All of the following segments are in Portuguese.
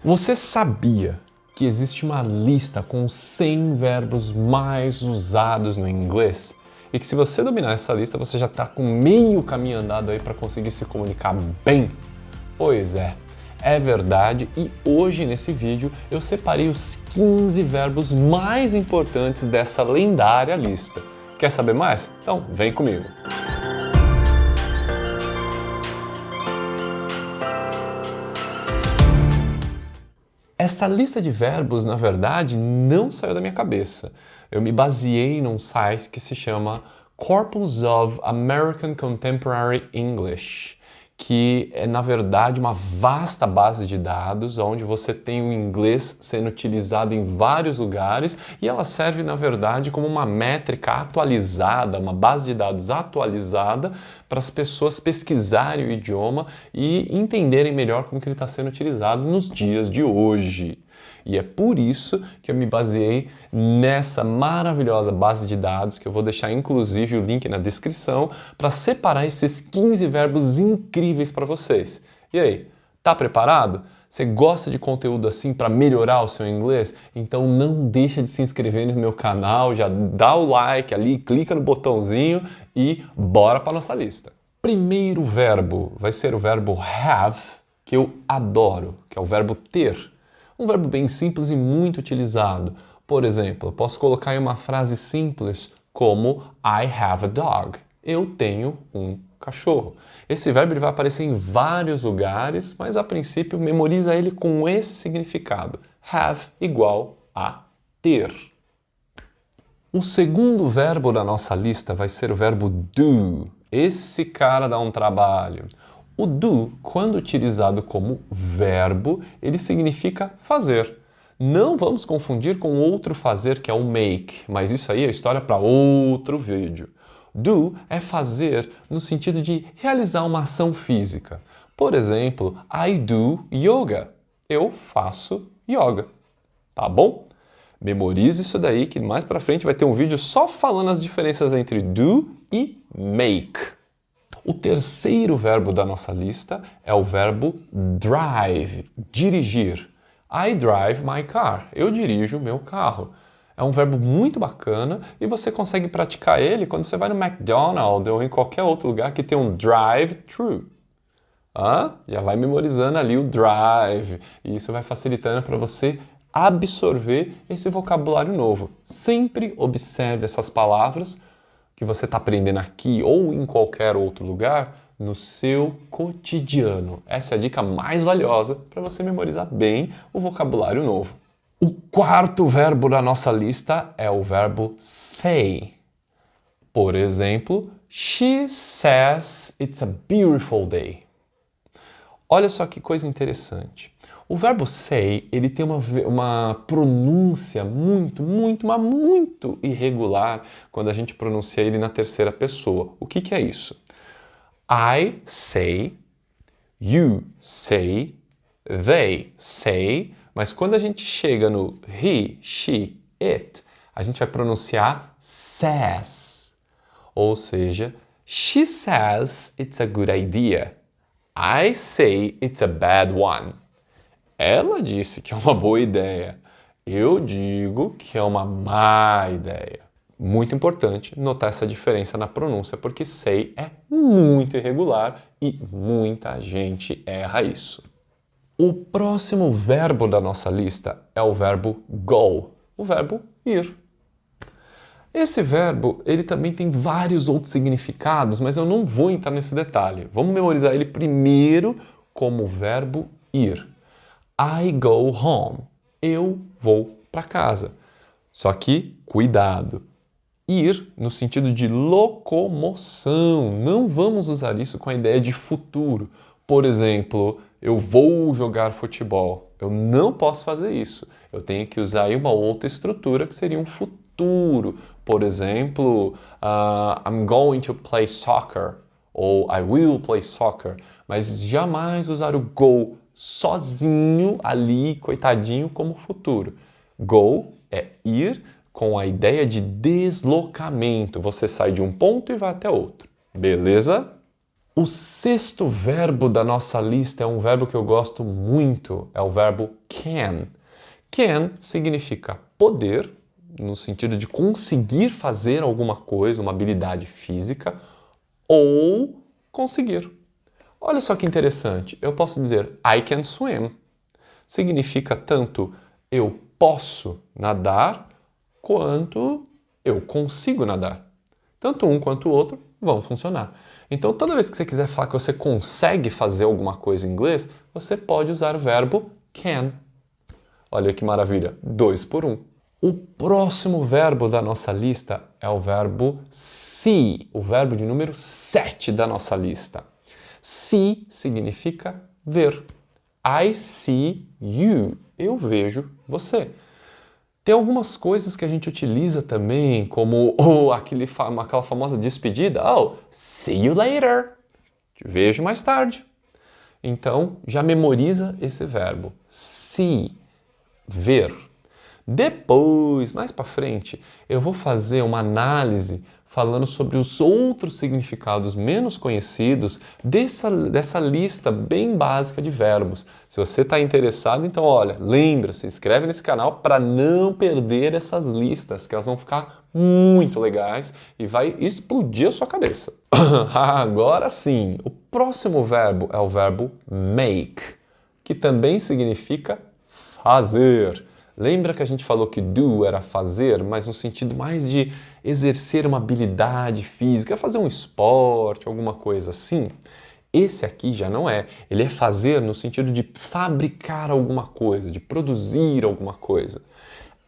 Você sabia que existe uma lista com os 100 verbos mais usados no inglês? E que se você dominar essa lista, você já está com meio caminho andado aí para conseguir se comunicar bem? Pois é verdade, e hoje nesse vídeo eu separei os 15 verbos mais importantes dessa lendária lista. Quer saber mais? Então vem comigo! Essa lista de verbos, na verdade, não saiu da minha cabeça. Eu me baseei num site que se chama Corpus of American Contemporary English, que é, na verdade, uma vasta base de dados onde você tem o inglês sendo utilizado em vários lugares e ela serve, na verdade, como uma métrica atualizada, uma base de dados atualizada para as pessoas pesquisarem o idioma e entenderem melhor como que ele está sendo utilizado nos dias de hoje. E é por isso que eu me baseei nessa maravilhosa base de dados, que eu vou deixar inclusive o link na descrição, para separar esses 15 verbos incríveis para vocês. E aí, tá preparado? Você gosta de conteúdo assim para melhorar o seu inglês? Então não deixa de se inscrever no meu canal, já dá o like ali, clica no botãozinho e bora para nossa lista. Primeiro verbo vai ser o verbo have, que eu adoro, que é o verbo ter. Um verbo bem simples e muito utilizado. Por exemplo, eu posso colocar em uma frase simples como I have a dog. Eu tenho um cachorro. Esse verbo ele vai aparecer em vários lugares, mas a princípio memoriza ele com esse significado. Have igual a ter. O segundo verbo da nossa lista vai ser o verbo do. Esse cara dá um trabalho. O do, quando utilizado como verbo, ele significa fazer. Não vamos confundir com outro fazer que é o make, mas isso aí é história para outro vídeo. Do é fazer no sentido de realizar uma ação física. Por exemplo, I do yoga. Eu faço yoga. Tá bom? Memorize isso daí que mais para frente vai ter um vídeo só falando as diferenças entre do e make. O terceiro verbo da nossa lista é o verbo drive, dirigir. I drive my car. Eu dirijo o meu carro. É um verbo muito bacana e você consegue praticar ele quando você vai no McDonald's ou em qualquer outro lugar que tem um drive-thru. Já vai memorizando ali o drive e isso vai facilitando para você absorver esse vocabulário novo. Sempre observe essas palavras que você está aprendendo aqui ou em qualquer outro lugar no seu cotidiano. Essa é a dica mais valiosa para você memorizar bem o vocabulário novo. O quarto verbo da nossa lista é o verbo say. Por exemplo, she says it's a beautiful day. Olha só que coisa interessante. O verbo say, ele tem uma pronúncia mas muito irregular quando a gente pronuncia ele na terceira pessoa. O que é isso? I say, you say, they say, mas quando a gente chega no he, she, it, a gente vai pronunciar says. Ou seja, she says it's a good idea. I say it's a bad one. Ela disse que é uma boa ideia. Eu digo que é uma má ideia. Muito importante notar essa diferença na pronúncia, porque say é muito irregular e muita gente erra isso. O próximo verbo da nossa lista é o verbo go, o verbo ir. Esse verbo, ele também tem vários outros significados, mas eu não vou entrar nesse detalhe. Vamos memorizar ele primeiro como verbo ir. I go home. Eu vou para casa. Só que, cuidado. Ir no sentido de locomoção. Não vamos usar isso com a ideia de futuro. Por exemplo, eu vou jogar futebol. Eu não posso fazer isso. Eu tenho que usar aí uma outra estrutura que seria um futuro. Por exemplo, I'm going to play soccer. Ou I will play soccer. Mas jamais usar o go sozinho ali, coitadinho, como futuro. Go é ir com a ideia de deslocamento. Você sai de um ponto e vai até outro. Beleza? O sexto verbo da nossa lista é um verbo que eu gosto muito, é o verbo can. Can significa poder, no sentido de conseguir fazer alguma coisa, uma habilidade física, ou conseguir. Olha só que interessante, eu posso dizer I can swim. Significa tanto eu posso nadar, quanto eu consigo nadar. Tanto um quanto o outro vão funcionar. Então, toda vez que você quiser falar que você consegue fazer alguma coisa em inglês, você pode usar o verbo can. Olha que maravilha, 2 por 1. O próximo verbo da nossa lista é o verbo see, o verbo de número 7 da nossa lista. See significa ver. I see you. Eu vejo você. Tem algumas coisas que a gente utiliza também, como aquela famosa despedida. Oh, see you later. Te vejo mais tarde. Então, já memoriza esse verbo. See, ver. Depois, mais para frente, eu vou fazer uma análise falando sobre os outros significados menos conhecidos dessa lista bem básica de verbos. Se você está interessado, então olha, lembra, se inscreve nesse canal para não perder essas listas, que elas vão ficar muito legais e vai explodir a sua cabeça. Agora sim, o próximo verbo é o verbo make, que também significa fazer. Lembra que a gente falou que do era fazer, mas no sentido mais de exercer uma habilidade física, fazer um esporte, alguma coisa assim? Esse aqui já não é. Ele é fazer no sentido de fabricar alguma coisa, de produzir alguma coisa.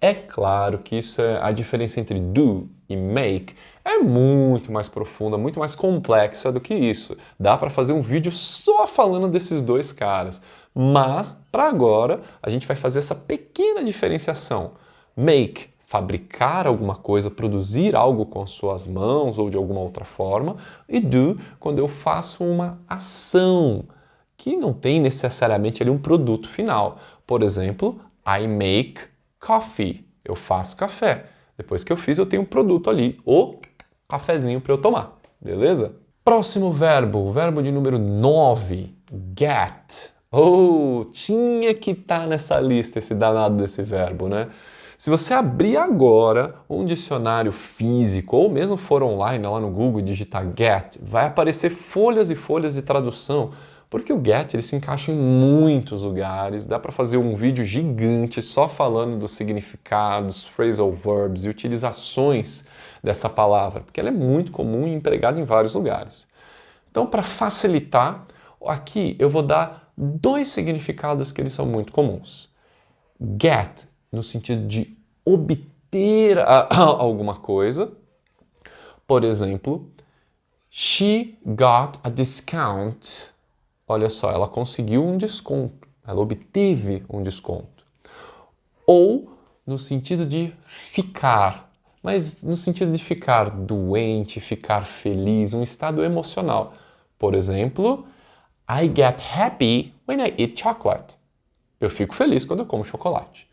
É claro que isso é a diferença entre do e make é muito mais profunda, muito mais complexa do que isso. Dá para fazer um vídeo só falando desses dois caras. Mas, para agora, a gente vai fazer essa pequena diferenciação. Make, fabricar alguma coisa, produzir algo com as suas mãos ou de alguma outra forma. E do, quando eu faço uma ação, que não tem necessariamente ali um produto final. Por exemplo, I make coffee. Eu faço café. Depois que eu fiz, eu tenho um produto ali, o cafezinho para eu tomar. Beleza? Próximo verbo, o verbo de número 9, get. Oh, tinha que estar nessa lista esse danado desse verbo, né? Se você abrir agora um dicionário físico ou mesmo for online lá no Google e digitar get, vai aparecer folhas e folhas de tradução, porque o get ele se encaixa em muitos lugares, dá para fazer um vídeo gigante só falando dos significados, phrasal verbs e utilizações dessa palavra, porque ela é muito comum e empregada em vários lugares. Então, para facilitar, aqui eu vou dar 2 significados que eles são muito comuns. Get, no sentido de obter alguma coisa. Por exemplo, she got a discount. Olha só, ela conseguiu um desconto. Ela obteve um desconto. Ou no sentido de ficar, mas no sentido de ficar doente, ficar feliz, um estado emocional. Por exemplo, I get happy when I eat chocolate. Eu fico feliz quando eu como chocolate.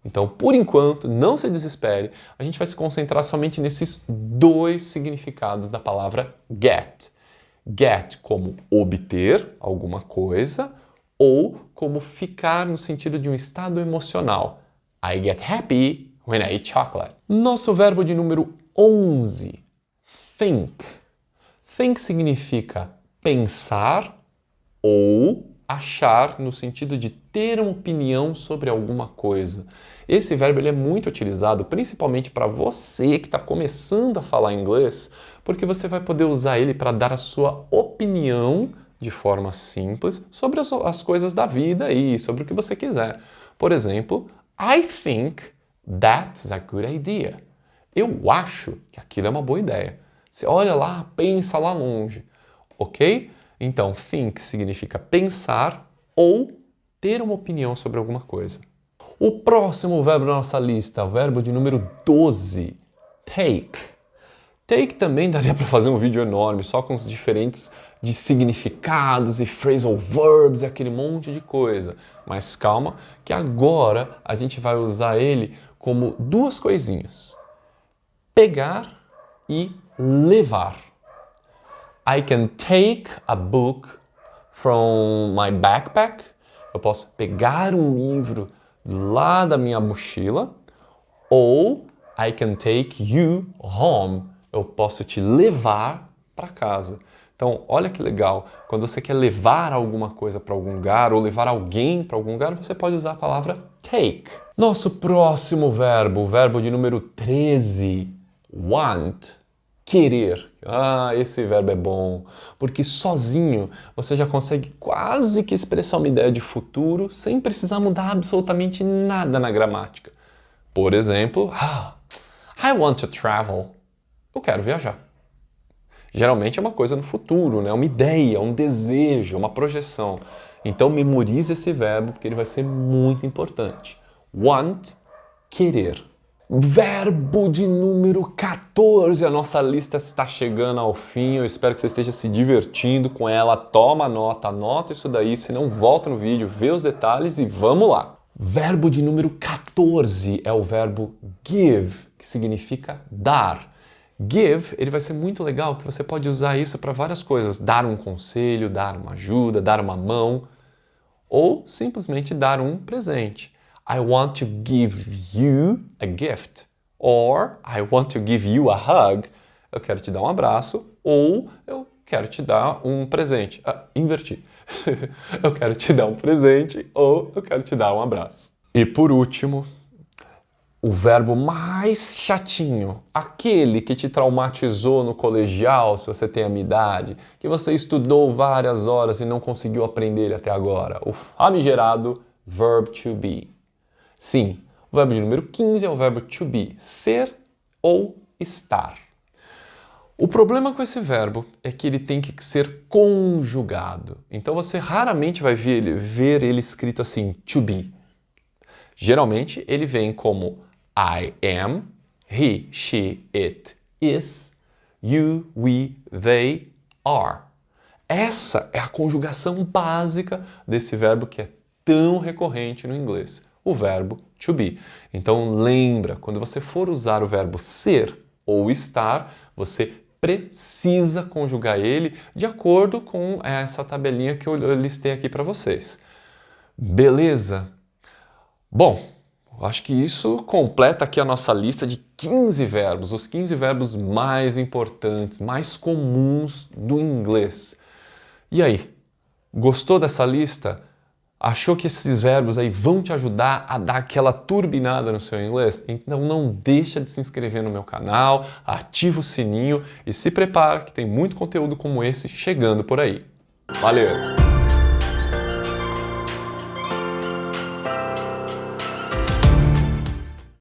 Então, por enquanto, não se desespere, a gente vai se concentrar somente nesses 2 significados da palavra get. Get como obter alguma coisa ou como ficar no sentido de um estado emocional. I get happy when I eat chocolate. Nosso verbo de número 11, think. Think significa pensar ou achar no sentido de ter uma opinião sobre alguma coisa. Esse verbo ele é muito utilizado principalmente para você que está começando a falar inglês, porque você vai poder usar ele para dar a sua opinião de forma simples sobre as coisas da vida e sobre o que você quiser. Por exemplo, I think that's a good idea. Eu acho que aquilo é uma boa ideia. Você olha lá, pensa lá longe, ok? Então, think significa pensar ou ter uma opinião sobre alguma coisa. O próximo verbo da nossa lista, o verbo de número 12, take. Take também daria para fazer um vídeo enorme, só com os diferentes de significados e phrasal verbs e aquele monte de coisa. Mas calma, que agora a gente vai usar ele como 2 coisinhas. Pegar e levar. I can take a book from my backpack. Eu posso pegar um livro lá da minha mochila. Ou I can take you home. Eu posso te levar para casa. Então, olha que legal. Quando você quer levar alguma coisa para algum lugar ou levar alguém para algum lugar, você pode usar a palavra take. Nosso próximo verbo, o verbo de número 13, want, querer. Ah, esse verbo é bom, porque sozinho você já consegue quase que expressar uma ideia de futuro sem precisar mudar absolutamente nada na gramática. Por exemplo, I want to travel. Eu quero viajar. Geralmente é uma coisa no futuro, né? Uma ideia, um desejo, uma projeção. Então memorize esse verbo porque ele vai ser muito importante. Want, querer. Verbo de número 14. A nossa lista está chegando ao fim. Eu espero que você esteja se divertindo com ela. Toma nota, anota isso daí. Se não, volta no vídeo, vê os detalhes e vamos lá. Verbo de número 14 é o verbo give, que significa dar. Give, ele vai ser muito legal, que você pode usar isso para várias coisas. Dar um conselho, dar uma ajuda, dar uma mão, ou simplesmente dar um presente. I want to give you a gift. Or, I want to give you a hug. Eu quero te dar um abraço, ou eu quero te dar um presente. Inverti. Eu quero te dar um presente, ou eu quero te dar um abraço. E por último, o verbo mais chatinho, aquele que te traumatizou no colegial, se você tem a minha idade, que você estudou várias horas e não conseguiu aprender ele até agora, o famigerado verb to be. Sim, o verbo de número 15 é o verbo to be, ser ou estar. O problema com esse verbo é que ele tem que ser conjugado. Então você raramente vai ver ele escrito assim, to be. Geralmente ele vem como I am, he, she, it is, you, we, they are. Essa é a conjugação básica desse verbo que é tão recorrente no inglês, o verbo to be. Então lembra, quando você for usar o verbo ser ou estar, você precisa conjugar ele de acordo com essa tabelinha que eu listei aqui para vocês. Beleza? Bom, acho que isso completa aqui a nossa lista de 15 verbos, os 15 verbos mais importantes, mais comuns do inglês. E aí, gostou dessa lista? Achou que esses verbos aí vão te ajudar a dar aquela turbinada no seu inglês? Então não deixa de se inscrever no meu canal, ativa o sininho e se prepara que tem muito conteúdo como esse chegando por aí. Valeu!